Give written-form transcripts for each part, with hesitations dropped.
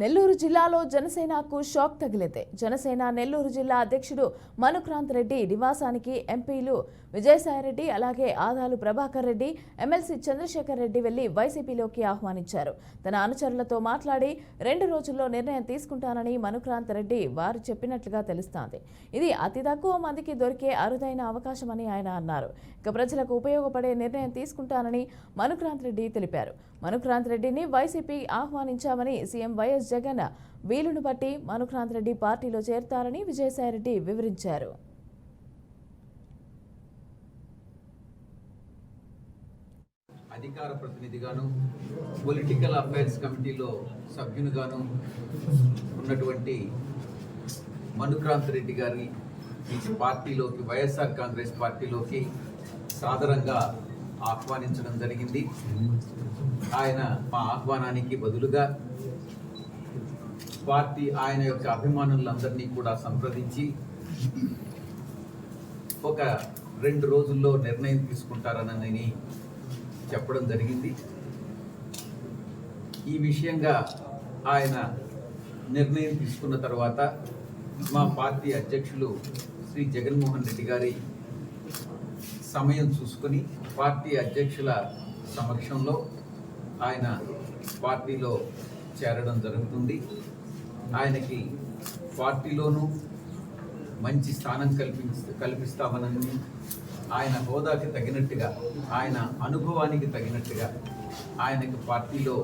నెల్లూరు జిల్లాలో జనసేనకు షాక్ తగిలింది. జనసేన నెల్లూరు జిల్లా అధ్యక్షుడు మనుక్రాంత్ రెడ్డి నివాసానికి ఎంపీలు విజయసాయిరెడ్డి అలాగే ఆదాలు ప్రభాకర్ రెడ్డి, ఎమ్మెల్సీ చంద్రశేఖర్ రెడ్డి వెళ్లి వైసీపీలోకి ఆహ్వానించారు. తన అనుచరులతో మాట్లాడి 2 రోజుల్లో నిర్ణయం తీసుకుంటానని మనుక్రాంత్ రెడ్డి వారు చెప్పినట్లుగా తెలుస్తోంది. ఇది అతి తక్కువ మందికి దొరికే అరుదైన అవకాశమని ఆయన అన్నారు. ఇక ప్రజలకు ఉపయోగపడే నిర్ణయం తీసుకుంటానని మనుక్రాంత్ రెడ్డి తెలిపారు. మనుక్రాంత్ రెడ్డిని వైసీపీ ఆహ్వానించామని సీఎం వైఎస్ జగన్ వీలును బట్టి మనుక్రాంత్ రెడ్డి పార్టీలో చేరతారని విజయసాయిరెడ్డి వివరించారు. అధికార ప్రతినిధిగాను, పొలిటికల్ అఫైర్స్ కమిటీలో సభ్యునిగాను ఉన్నటువంటి మనుక్రాంత్ రెడ్డి గారి పార్టీలోకి, వైఎస్ఆర్ కాంగ్రెస్ పార్టీలోకి సాదరంగా ఆహ్వానించడం జరిగింది. ఆయన మా ఆహ్వానానికి బదులుగా పార్టీ ఆయన యొక్క అభిమానులందరినీ కూడా సంప్రదించి ఒక 2 రోజుల్లో నిర్ణయం తీసుకుంటారనని చెప్పడం జరిగింది. ఈ విషయంగా ఆయన నిర్ణయం తీసుకున్న తర్వాత మా పార్టీ అధ్యక్షులు శ్రీ జగన్మోహన్ రెడ్డి గారి సమయం చూసుకొని పార్టీ అధ్యక్షుల సమక్షంలో ఆయన పార్టీలో చేరడం జరుగుతుంది. ఆయనకి పార్టీలోనూ మంచి స్థానం కల్పిస్తామని, ఆయన హోదాకి తగినట్టుగా, ఆయన అనుభవానికి తగినట్టుగా ఆయనకు పార్టీలో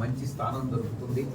మంచి స్థానం దొరుకుతుంది.